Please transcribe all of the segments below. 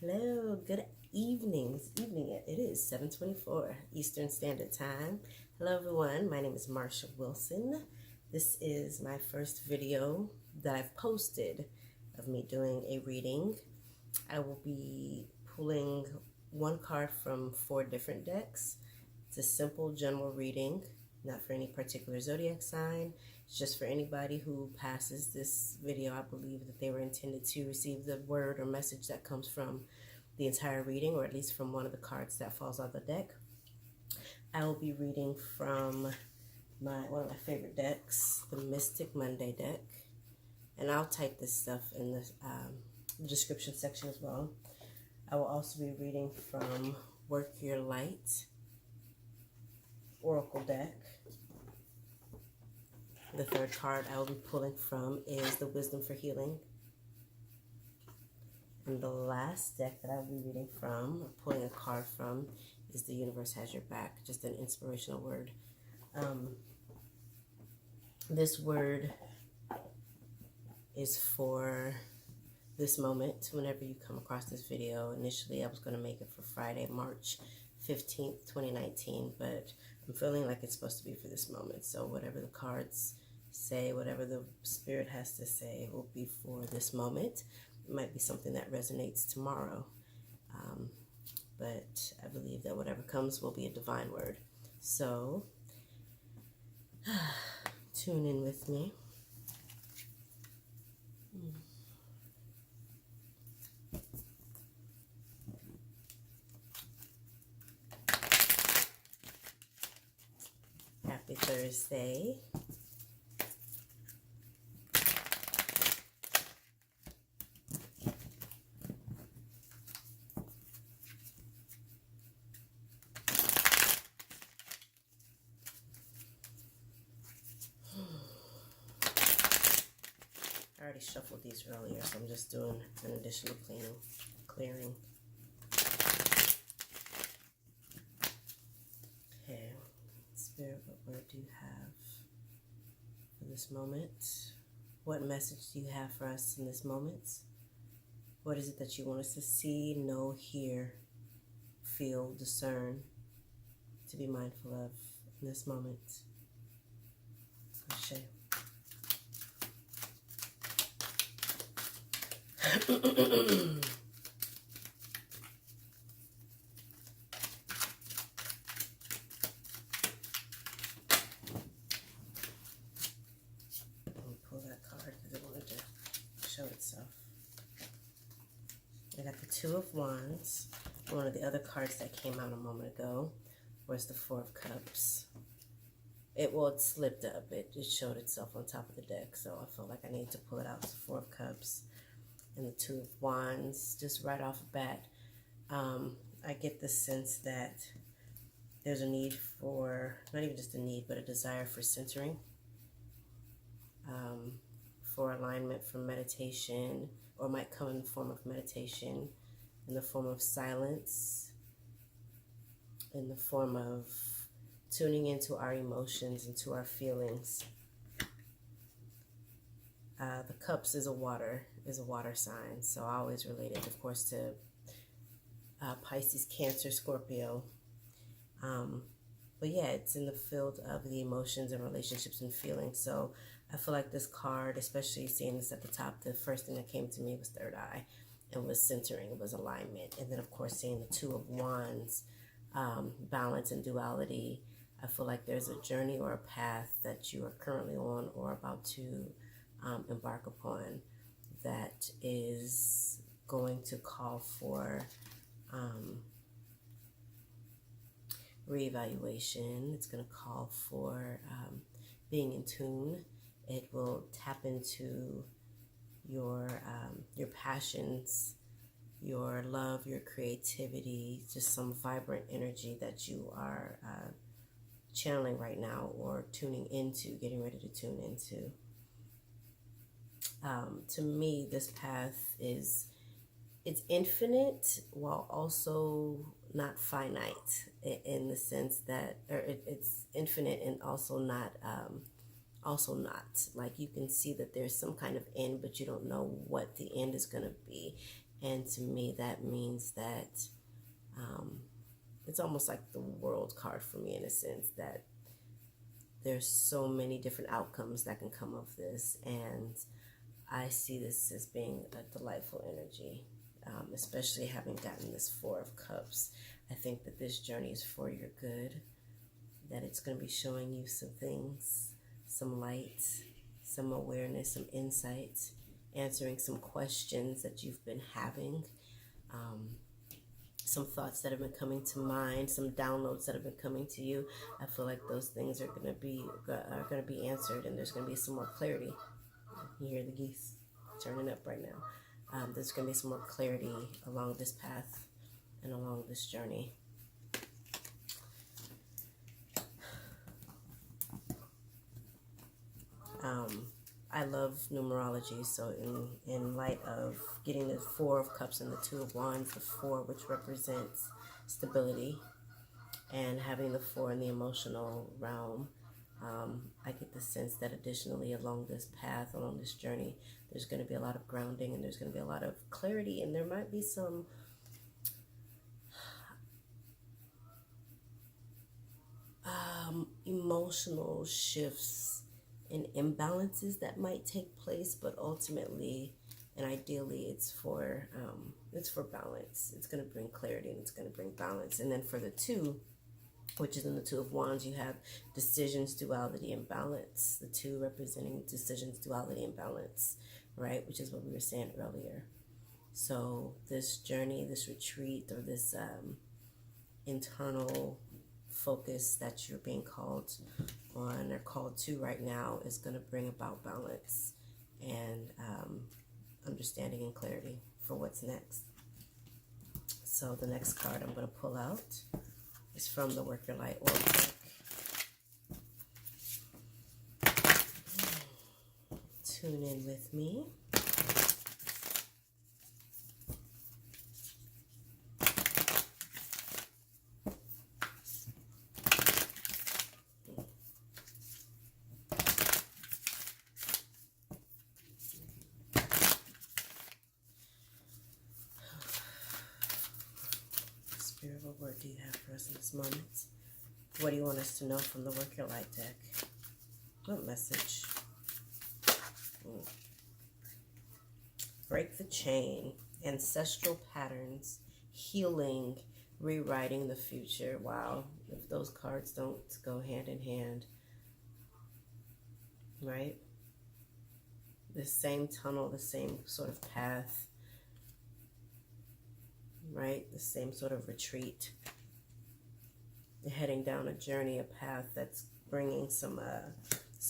Hello, good evening. It is 7:24 Eastern Standard Time. Hello everyone, my name is Marsha Wilson. This is my first video that I've posted of me doing a reading. I will be pulling one card from 4 different decks. It's a simple general reading, not for any particular zodiac sign. It's just for anybody who passes this video. I believe that they were intended to receive the word or message that comes from the entire reading, or at least from one of the cards that falls out of the deck. I will be reading from one of my favorite decks, the Mystic Monday deck. And I'll type this stuff in the description section as well. I will also be reading from Work Your Light Oracle deck. The third card I will be pulling from is the Wisdom for Healing. And the last deck that I will be reading from, or pulling a card from, is The Universe Has Your Back. Just an inspirational word. This word is for this moment, whenever you come across this video. Initially, I was going to make it for Friday, March 15th, 2019, but I'm feeling like it's supposed to be for this moment. So whatever the cards say, whatever the spirit has to say, will be for this moment. It might be something that resonates tomorrow, but I believe that whatever comes will be a divine word. So tune in with me. Happy Thursday. I already shuffled these earlier, so I'm just doing an additional clearing. Okay, Spirit, what word do you have for this moment? What message do you have for us in this moment? What is it that you want us to see, know, hear, feel, discern, to be mindful of in this moment? Ashe. Pull that card because it wanted to show itself. I got the Two of Wands. One of the other cards that came out a moment ago was the Four of Cups. It slipped up. It showed itself on top of the deck, so I felt like I needed to pull it out. It's the Four of Cups and the Two of Wands. Just right off the bat, I get the sense that there's a need for, not even just a need, but a desire for centering, for alignment, for meditation, or might come in the form of meditation, in the form of silence, in the form of tuning into our emotions, into our feelings. The Cups is a water sign, so I always relate it, of course, to Pisces, Cancer, Scorpio. But yeah, it's in the field of the emotions and relationships and feelings. So I feel like this card, especially seeing this at the top, the first thing that came to me was third eye, and was centering, it was alignment. And then, of course, seeing the Two of Wands, balance and duality. I feel like there's a journey or a path that you are currently on or about to embark upon that is going to call for reevaluation. It's going to call for being in tune. It will tap into your passions, your love, your creativity, just some vibrant energy that you are channeling right now, or tuning into, getting ready to tune into. To me, this path it's infinite while also not finite, in the sense that, it's infinite and also not like, you can see that there's some kind of end, but you don't know what the end is going to be. And to me, that means that it's almost like the world card for me, in a sense that there's so many different outcomes that can come of this. And I see this as being a delightful energy, especially having gotten this Four of Cups. I think that this journey is for your good, that it's going to be showing you some things, some light, some awareness, some insight, answering some questions that you've been having, some thoughts that have been coming to mind, some downloads that have been coming to you. I feel like those things are going to be answered, and there's going to be some more clarity. You hear the geese turning up right now. There's going to be some more clarity along this path and along this journey. I love numerology, so in light of getting the Four of Cups and the Two of Wands, the Four, which represents stability, and having the Four in the emotional realm, I get the sense that additionally along this path, along this journey, there's going to be a lot of grounding, and there's going to be a lot of clarity, and there might be some emotional shifts and imbalances that might take place, but ultimately and ideally it's for balance. It's going to bring clarity and it's going to bring balance. And then for the Two, which is in the Two of Wands, you have decisions, duality, and balance. The Two representing decisions, duality, and balance, right? Which is what we were saying earlier. So this journey, this retreat, or this internal focus that you're being called on or called to right now is going to bring about balance and understanding and clarity for what's next. So the next card I'm going to pull out is from the Work Your Light Oracle. Tune in with me. Spirit, what word do you have for us in this moment? What do you want us to know from the Work Your Light deck? What message? Break the chain, ancestral patterns, healing, rewriting the future. Wow, if those cards don't go hand in hand, right? The same tunnel, the same sort of path, right? The same sort of retreat. You're heading down a journey, a path that's bringing some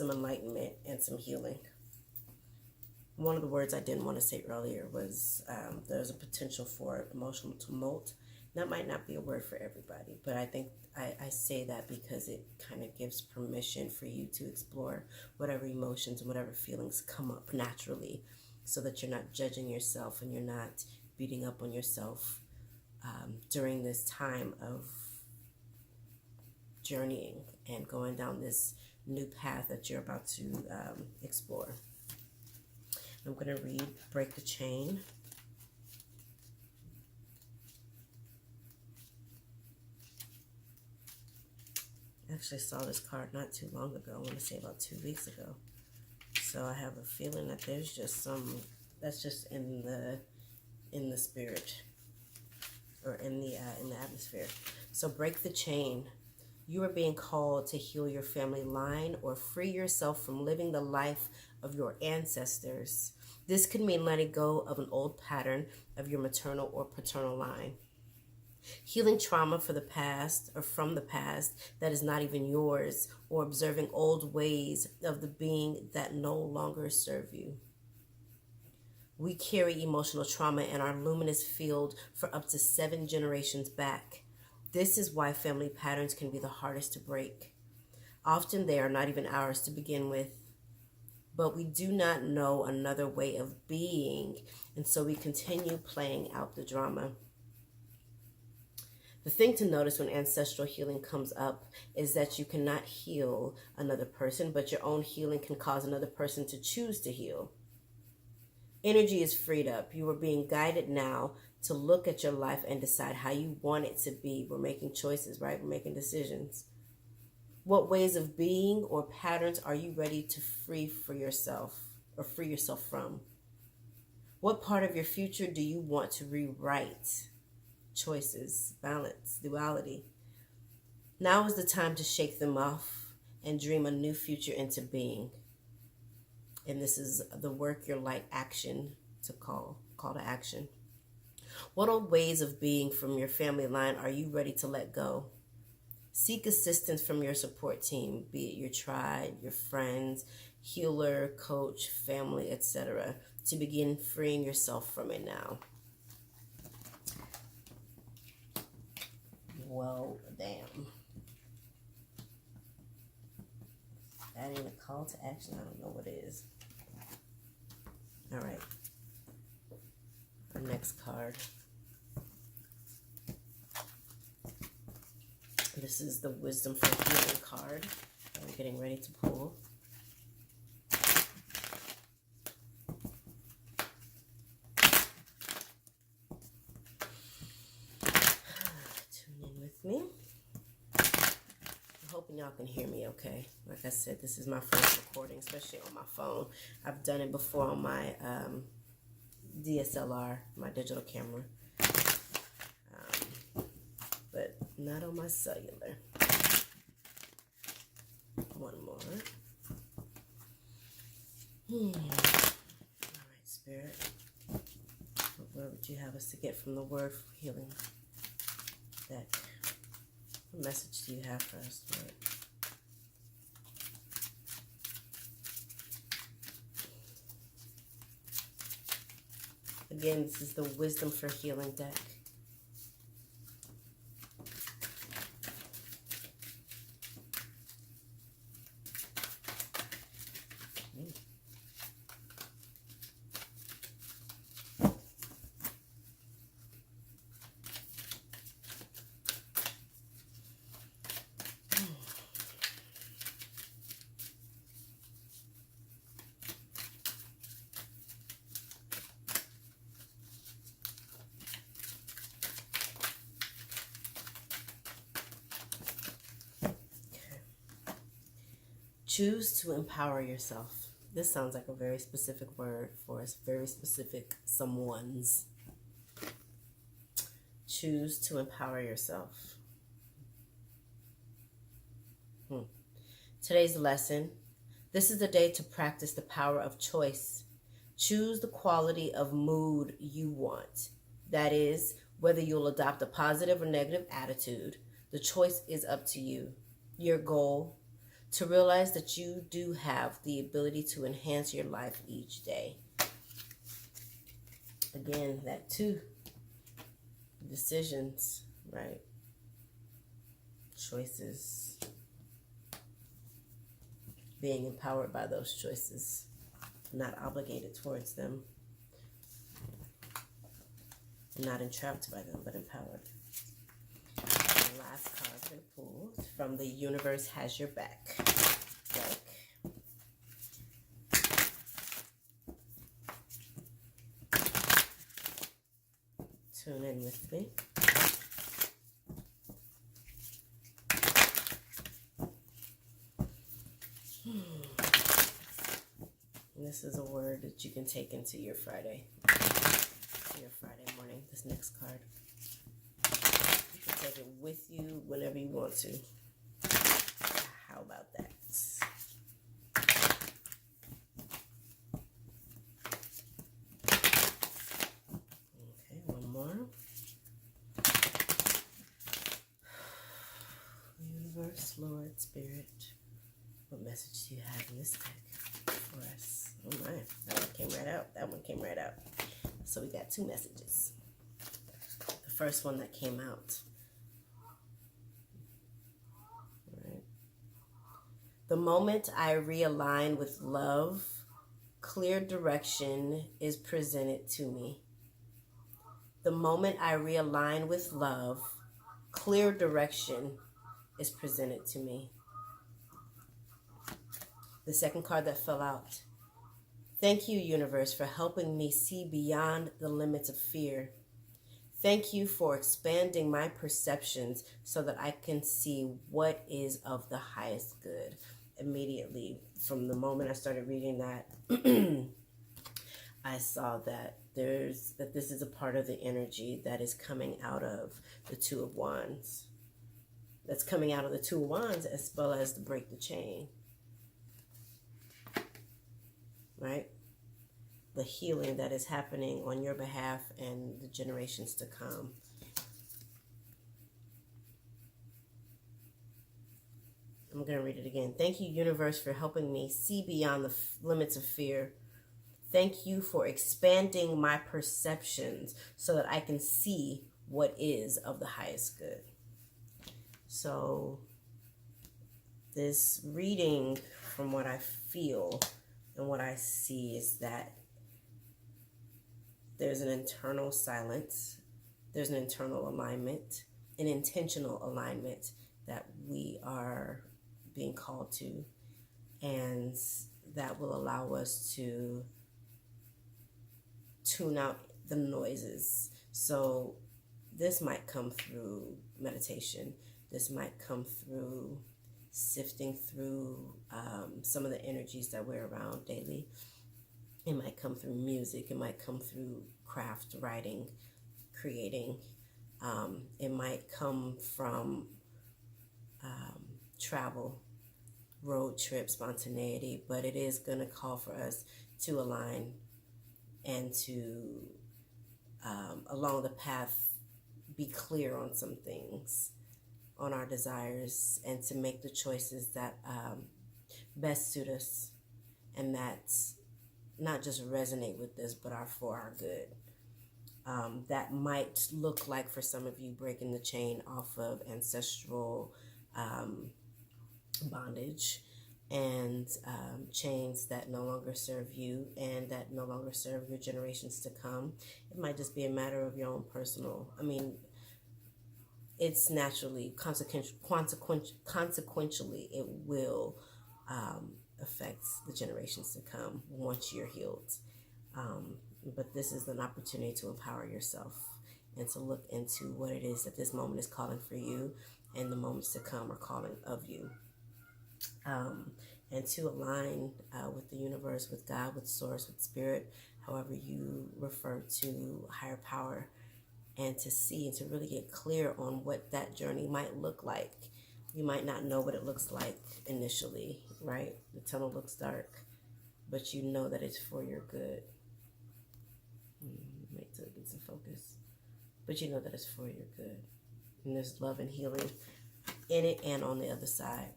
enlightenment and some healing. One of the words I didn't want to say earlier was there's a potential for emotional tumult. That might not be a word for everybody, but I think I say that because it kind of gives permission for you to explore whatever emotions and whatever feelings come up naturally, so that you're not judging yourself and you're not beating up on yourself during this time of journeying and going down this new path that you're about to explore. I'm going to read Break the Chain. I actually saw this card not too long ago. I want to say about 2 weeks ago. So I have a feeling that there's just that's just in the spirit, or in the atmosphere. So break the chain. You are being called to heal your family line or free yourself from living the life of your ancestors. This could mean letting go of an old pattern of your maternal or paternal line. Healing trauma for the past or from the past that is not even yours, or observing old ways of the being that no longer serve you. We carry emotional trauma in our luminous field for up to 7 generations back. This is why family patterns can be the hardest to break. Often they are not even ours to begin with, but we do not know another way of being, and so we continue playing out the drama. The thing to notice when ancestral healing comes up is that you cannot heal another person, but your own healing can cause another person to choose to heal. Energy is freed up. You are being guided now to look at your life and decide how you want it to be. We're making choices, right? We're making decisions. What ways of being or patterns are you ready to free for yourself or free yourself from? What part of your future do you want to rewrite? Choices, balance, duality. Now is the time to shake them off and dream a new future into being. And this is the work your light action to call to action. What old ways of being from your family line are you ready to let go? Seek assistance from your support team, be it your tribe, your friends, healer, coach, family, etc., to begin freeing yourself from it now. Well, damn. That ain't a call to action. I don't know what it is. All right. Our next card. This is the Wisdom for Healing card that we're getting ready to pull. Tune in with me. I'm hoping y'all can hear me okay. Like I said, this is my first recording, especially on my phone. I've done it before on my DSLR, my digital camera. But not on my cellular. One more. All right, Spirit. What would you have us to get from the word for healing deck? What message do you have for us, Lord? Again, this is the Wisdom for Healing deck. Choose to empower yourself. This sounds like a very specific word for us, very specific someone's. Choose to empower yourself. Today's lesson. This is the day to practice the power of choice. Choose the quality of mood you want. That is, whether you'll adopt a positive or negative attitude, the choice is up to you. Your goal, to realize that you do have the ability to enhance your life each day. Again, that too. Decisions, right? Choices. Being empowered by those choices. Not obligated towards them. Not entrapped by them, but empowered. The last card I'm going to pull is from the Universe Has Your Back deck. Tune in with me. And this is a word that you can take into your Friday morning, this next card. You can take it with you whenever you want to. How about that? Okay, one more. Universe, Lord, Spirit, what message do you have in this deck for us? Oh my, that one came right out. That one came right out. So we got two messages. The first one that came out. Right. The moment I realign with love, clear direction is presented to me. The moment I realign with love, clear direction is presented to me. The second card that fell out, Thank you, universe, for helping me see beyond the limits of fear. Thank you for expanding my perceptions so that I can see what is of the highest good. Immediately, from the moment I started reading that, I saw that this is a part of the energy that is coming out of the Two of Wands. That's coming out of the Two of Wands, as well as to break the chain. Right? The healing that is happening on your behalf and the generations to come. I'm going to read it again. Thank you, universe, for helping me see beyond the limits of fear. Thank you for expanding my perceptions so that I can see what is of the highest good. So this reading, from what I feel and what I see, is that there's an internal silence, there's an internal alignment, an intentional alignment that we are being called to, and that will allow us to tune out the noises. So this might come through meditation. This might come through sifting through some of the energies that we're around daily. It might come through music. It might come through craft, writing, creating. It might come from travel, road trip, spontaneity, but it is going to call for us to align and to, along the path, be clear on some things, on our desires, and to make the choices that best suit us, and that not just resonate with us, but are for our good. That might look like, for some of you, breaking the chain off of ancestral bondage and chains that no longer serve you and that no longer serve your generations to come. It might just be a matter of your own personal, it's naturally, consequentially, it will affect the generations to come once you're healed. But this is an opportunity to empower yourself and to look into what it is that this moment is calling for you and the moments to come are calling of you. And to align with the universe, with God, with source, with spirit, however you refer to higher power, and to see and to really get clear on what that journey might look like. You might not know what it looks like initially, right? The tunnel looks dark, but you know that it's for your good. Wait till it gets in focus. But you know that it's for your good. And there's love and healing in it and on the other side.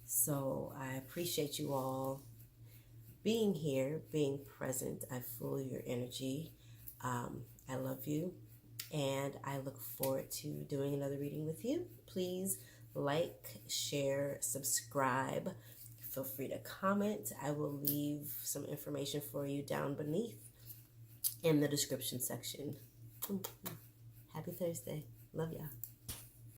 So I appreciate you all being here, being present. I feel your energy. I love you. And I look forward to doing another reading with you. Please like, share, subscribe. Feel free to comment. I will leave some information for you down beneath in the description section. Happy Thursday. Love y'all.